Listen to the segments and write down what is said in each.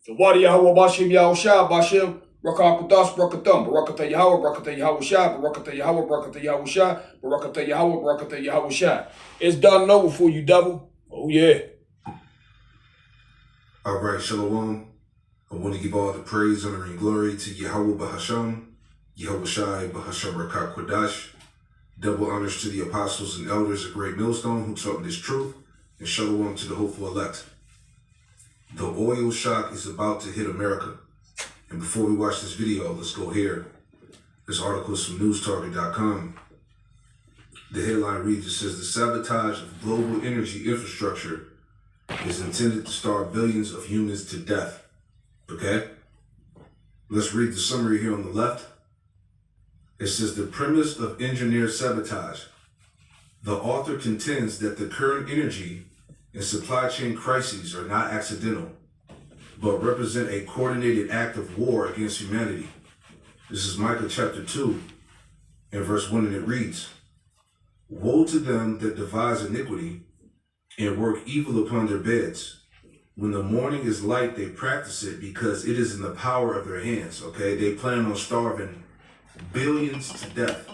So Wadi Yahweh Bashim Yahushua Bashim Rakakutas Brakathum Barakata Yahweh Barakata Yahushua Barakata Yahweh Barakata Yahushua Barakata Yahweh Barakata Yahushua. It's done and over for you, devil. Oh yeah. All right, Shalom. I want to give all the praise, honor, and glory to Yahweh Bahasham, Yahweh Shai Bahasham Rakat Kodash. Double honors to the apostles and elders of Great Millstone who taught me this truth, and Shalom to the hopeful elect. The oil shock is about to hit America. And before we watch this video, let's go here. This article is from newstarget.com. The headline reads, it says, the sabotage of global energy infrastructure is intended to starve billions of humans to death. Okay? Let's read the summary here on the left. It says, the premise of engineered sabotage. The author contends that the current energy and supply chain crises are not accidental, but represent a coordinated act of war against humanity. This is Micah chapter 2 and verse 1, and it reads, woe to them that devise iniquity and work evil upon their beds. When the morning is light, they practice it because it is in the power of their hands. Okay, they plan on starving billions to death.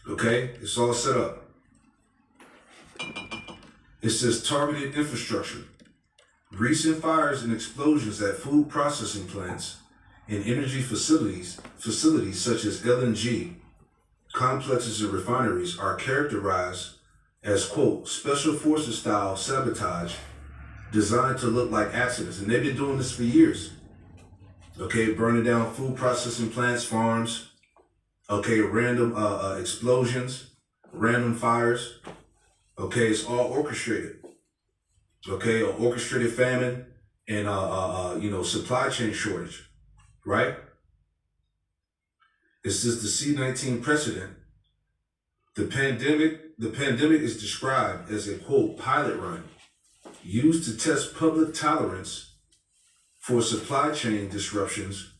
Okay, it's all set up. It says targeted infrastructure. Recent fires and explosions at food processing plants and energy facilities such as LNG, complexes and refineries are characterized as, quote, special forces style sabotage designed to look like accidents. And they've been doing this for years. Okay, burning down food processing plants, farms, okay, random explosions, random fires. Okay, it's all orchestrated. Okay, an orchestrated famine and supply chain shortage, right? It says the C-19 precedent. The pandemic is described as a, quote, pilot run used to test public tolerance for supply chain disruptions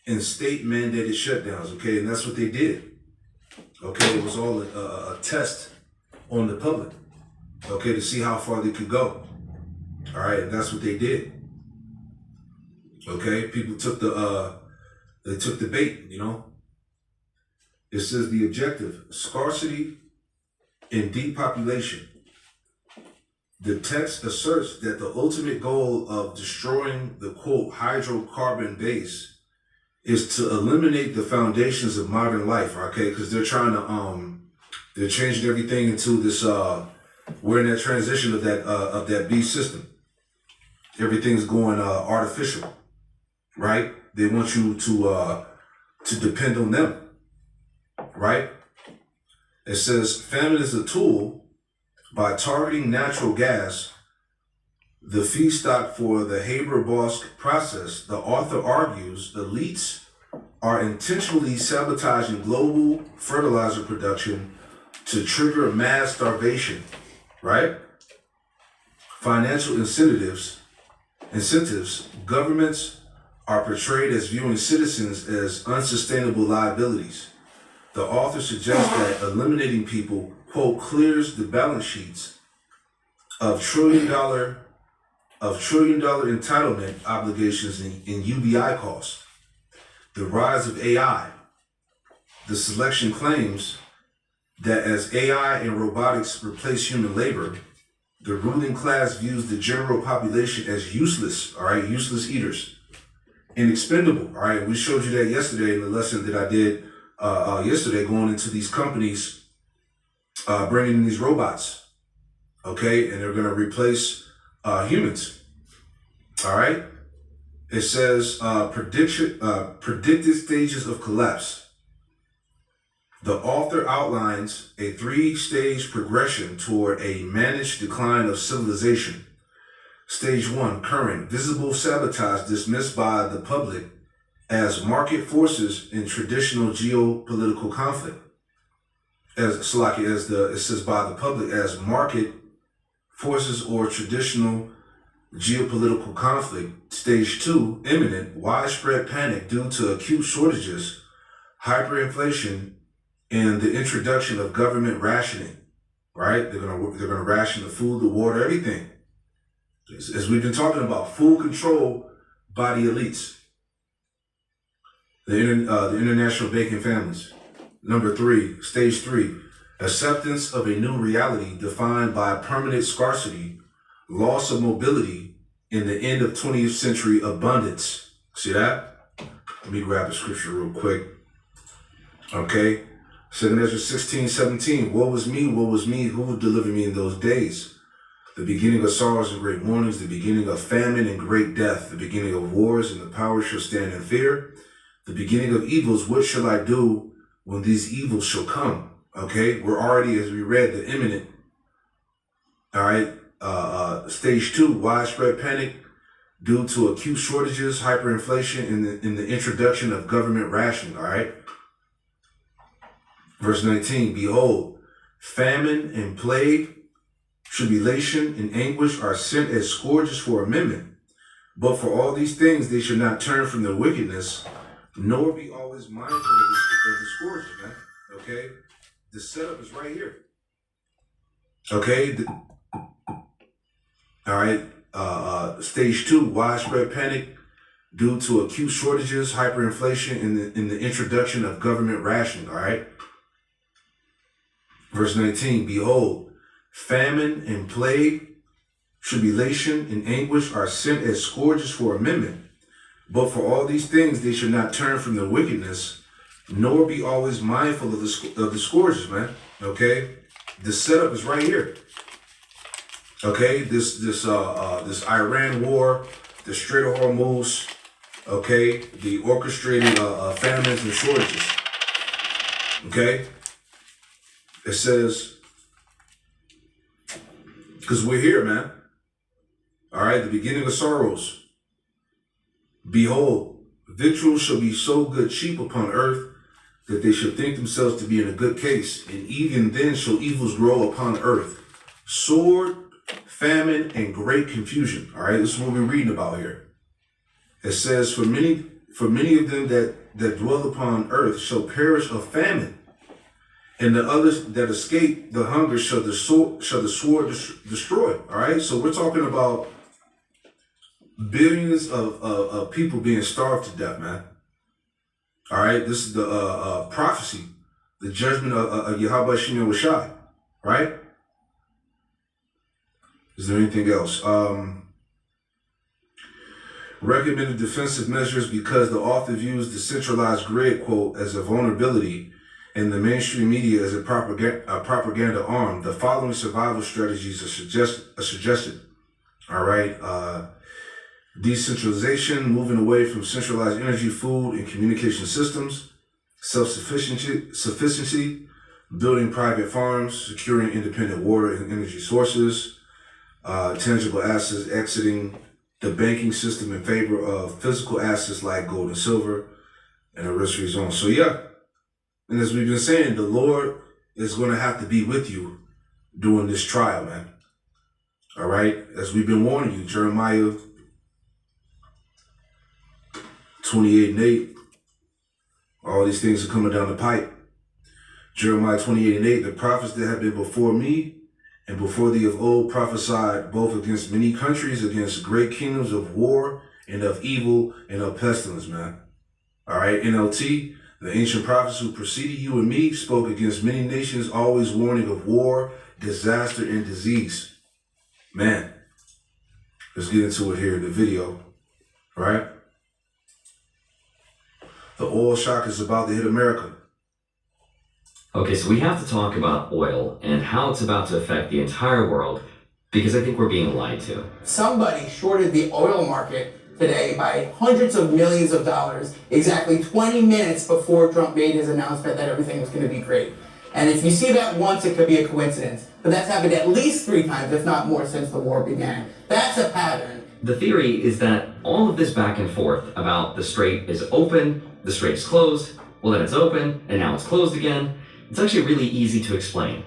and state mandated shutdowns. Okay, and that's what they did. Okay, it was all a test on the public. Okay, to see how far they could go. All right, and that's what they did. Okay, people took the bait, you know. It says the objective, scarcity and depopulation. The text asserts that the ultimate goal of destroying the, quote, hydrocarbon base is to eliminate the foundations of modern life, okay? Because they're trying to, they're changing everything into this, we're in that transition of that beast system. Everything's going artificial, right? They want you to depend on them, right? It says famine is a tool by targeting natural gas, the feedstock for the Haber-Bosch process. The author argues elites are intentionally sabotaging global fertilizer production to trigger mass starvation, right? Financial incentives, governments are portrayed as viewing citizens as unsustainable liabilities. The author suggests that eliminating people, quote, clears the balance sheets of trillion-dollar entitlement obligations in UBI costs. The rise of AI. The selection claims that as AI and robotics replace human labor, the ruling class views the general population as useless, all right, useless eaters, and expendable, all right. We showed you that yesterday in the lesson that I did yesterday, going into these companies, bringing in these robots, okay, and they're going to replace humans, all right. It says predicted stages of collapse. The author outlines a 3-stage progression toward a managed decline of civilization. Stage 1, current, visible sabotage dismissed by the public as market forces in traditional geopolitical conflict. It says by the public as market forces or traditional geopolitical conflict. Stage 2, imminent, widespread panic due to acute shortages, hyperinflation, and the introduction of government rationing, right? They're gonna ration the food, the water, everything. As we've been talking about, full control by the elites, the international banking families. Number 3, stage 3, acceptance of a new reality defined by permanent scarcity, loss of mobility, and the end of 20th century abundance. See that? Let me grab the scripture real quick. Okay. 2 Ezra 16:17. Woe is me, who will deliver me in those days? The beginning of sorrows and great mournings, the beginning of famine and great death, the beginning of wars, and the power shall stand in fear. The beginning of evils, what shall I do when these evils shall come? Okay, we're already, as we read, the imminent. All right, stage 2, widespread panic due to acute shortages, hyperinflation, in the introduction of government rationing. All right. Verse 19, behold, famine and plague, tribulation and anguish are sent as scourges for amendment. But for all these things, they should not turn from their wickedness, nor be always mindful of the scourges, man. Okay? The setup is right here. Okay? All right. Stage 2, widespread panic due to acute shortages, hyperinflation, in the introduction of government rationing. All right? Verse 19, behold, famine and plague, tribulation and anguish are sent as scourges for amendment. But for all these things, they should not turn from their wickedness, nor be always mindful of the scourges, man. Okay? The setup is right here. Okay? This Iran war, the Strait of Hormuz, okay? The orchestrated famines and shortages. Okay? It says, because we're here, man. All right, the beginning of sorrows. Behold, victuals shall be so good cheap upon earth that they shall think themselves to be in a good case. And even then shall evils grow upon earth. Sword, famine, and great confusion. All right, this is what we're reading about here. It says, for many of them that dwell upon earth shall perish of famine. And the others that escape the hunger shall the sword destroy. All right. So we're talking about billions of people being starved to death, man. All right. This is the prophecy, the judgment of Yahweh Shem Shai. Right. Is there anything else? Recommended defensive measures because the author views the centralized grid, quote, as a vulnerability and the mainstream media as a propaganda arm. The following survival strategies are suggested. All right. Decentralization, moving away from centralized energy, food, and communication systems. Self-sufficiency, building private farms, securing independent water and energy sources. Tangible assets, exiting the banking system in favor of physical assets like gold and silver, and a risk-free zone. So yeah. And as we've been saying, the Lord is going to have to be with you during this trial, man. All right? As we've been warning you, Jeremiah 28:8, all these things are coming down the pipe. Jeremiah 28:8, the prophets that have been before me and before thee of old prophesied both against many countries, against great kingdoms of war and of evil and of pestilence, man. All right, NLT, the ancient prophets who preceded you and me spoke against many nations, always warning of war, disaster, and disease. Man, let's get into it here in the video, right? The oil shock is about to hit America. Okay, so we have to talk about oil and how it's about to affect the entire world, because I think we're being lied to. Somebody shorted the oil market today by hundreds of millions of dollars exactly 20 minutes before Trump made his announcement that everything was going to be great. And if you see that once, it could be a coincidence. But that's happened at least 3 times, if not more, since the war began. That's a pattern. The theory is that all of this back and forth about the strait is open, the strait is closed, well then it's open, and now it's closed again, it's actually really easy to explain.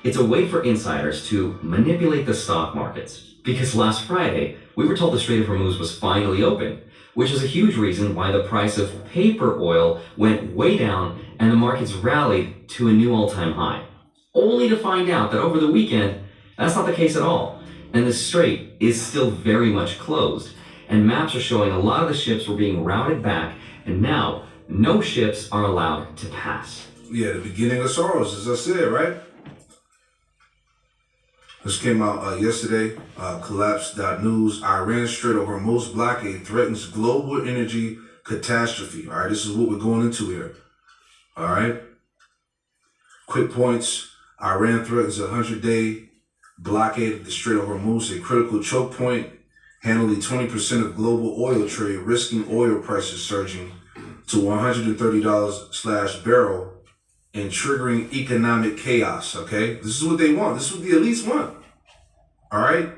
It's a way for insiders to manipulate the stock markets. Because last Friday, we were told the Strait of Hormuz was finally open, which is a huge reason why the price of paper oil went way down and the markets rallied to a new all-time high. Only to find out that over the weekend, that's not the case at all. And the strait is still very much closed. And maps are showing a lot of the ships were being routed back, and now no ships are allowed to pass. Yeah, the beginning of sorrows, as I said, right? This came out yesterday. Collapse.news. Iran Strait of Hormuz blockade threatens global energy catastrophe. All right, this is what we're going into here. All right. Quick points. Iran threatens a 100-day blockade of the Strait of Hormuz, a critical choke point, handling 20% of global oil trade, risking oil prices surging to $130/barrel and triggering economic chaos, okay? This is what they want. This is what the elites want, all right?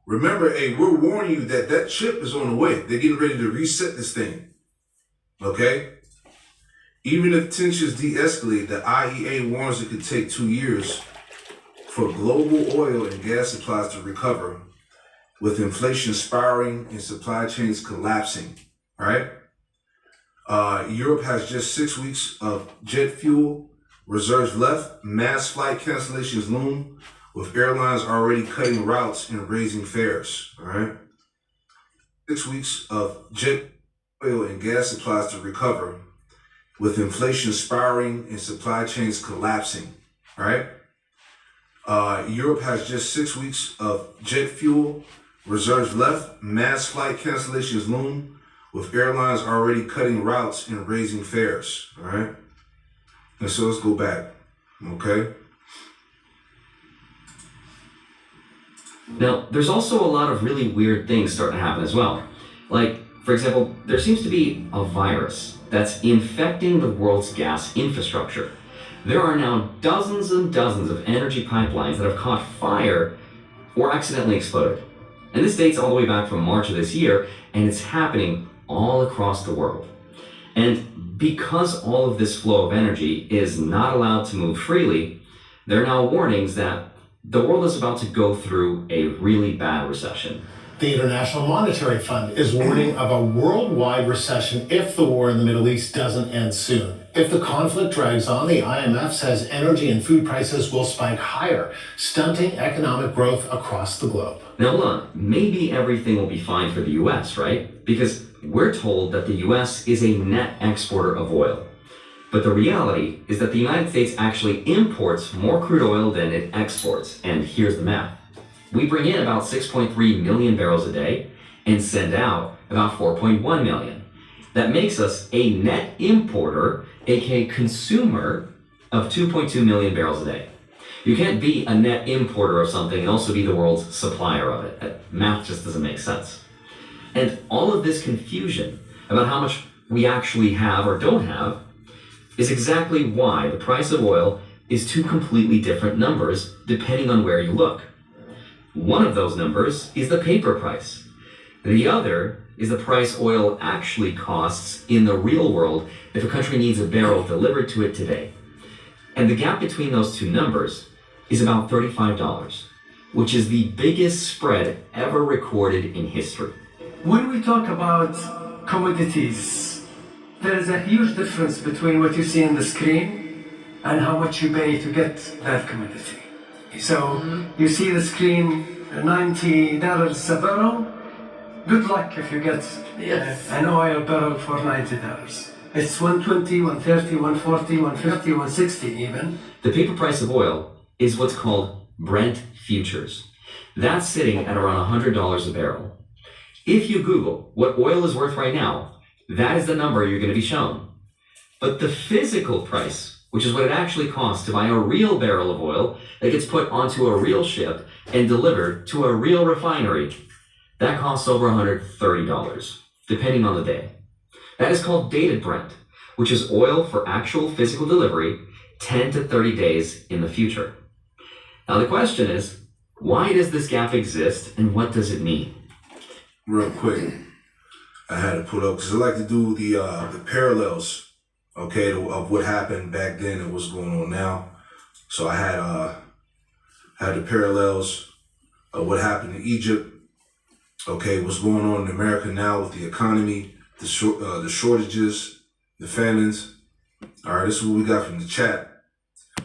Remember, hey, we're warning you that that chip is on the way. They're getting ready to reset this thing, okay? Even if tensions de-escalate, the IEA warns it could take 2 years for global oil and gas supplies to recover, with inflation spiraling and supply chains collapsing, all right? Europe has just 6 weeks of jet fuel reserves left. Mass flight cancellations loom, with airlines already cutting routes and raising fares, all right? 6 weeks of jet oil and gas supplies to recover, with inflation spiraling and supply chains collapsing, all right? Europe has just 6 weeks of jet fuel reserves left. Mass flight cancellations loom, with airlines already cutting routes and raising fares, all right? And so let's go back, okay? Now, there's also a lot of really weird things starting to happen as well. Like, for example, there seems to be a virus that's infecting the world's gas infrastructure. There are now dozens and dozens of energy pipelines that have caught fire or accidentally exploded. And this dates all the way back from March of this year, and it's happening all across the world. And because all of this flow of energy is not allowed to move freely, there are now warnings that the world is about to go through a really bad recession. The International Monetary Fund is warning of a worldwide recession if the war in the Middle East doesn't end soon. If the conflict drags on, the IMF says energy and food prices will spike higher, stunting economic growth across the globe. Now hold on, maybe everything will be fine for the US, right? Because we're told that the US is a net exporter of oil. But the reality is that the United States actually imports more crude oil than it exports. And here's the math. We bring in about 6.3 million barrels a day and send out about 4.1 million. That makes us a net importer, aka consumer, of 2.2 million barrels a day. You can't be a net importer of something and also be the world's supplier of it. That math just doesn't make sense. And all of this confusion about how much we actually have or don't have is exactly why the price of oil is two completely different numbers depending on where you look. One of those numbers is the paper price. The other is the price oil actually costs in the real world if a country needs a barrel delivered to it today. And the gap between those two numbers is about $35, which is the biggest spread ever recorded in history. When we talk about commodities, there is a huge difference between what you see on the screen and how much you pay to get that commodity. So you see the screen, $90 a barrel. Good luck if you get an oil barrel for $90. It's $120, $130, $140, $150, $160 even. The paper price of oil is what's called Brent futures. That's sitting at around $100 a barrel. If you Google what oil is worth right now, that is the number you're going to be shown. But the physical price, which is what it actually costs to buy a real barrel of oil that gets put onto a real ship and delivered to a real refinery, that costs over $130, depending on the day. That is called dated Brent, which is oil for actual physical delivery 10 to 30 days in the future. Now the question is, why does this gap exist and what does it mean? Real quick, I had to put up, because I like to do the parallels, okay, of what happened back then and what's going on now. So I had the parallels of what happened in Egypt, okay, what's going on in America now with the economy, the shortages, the famines. All right, this is what we got from the chat.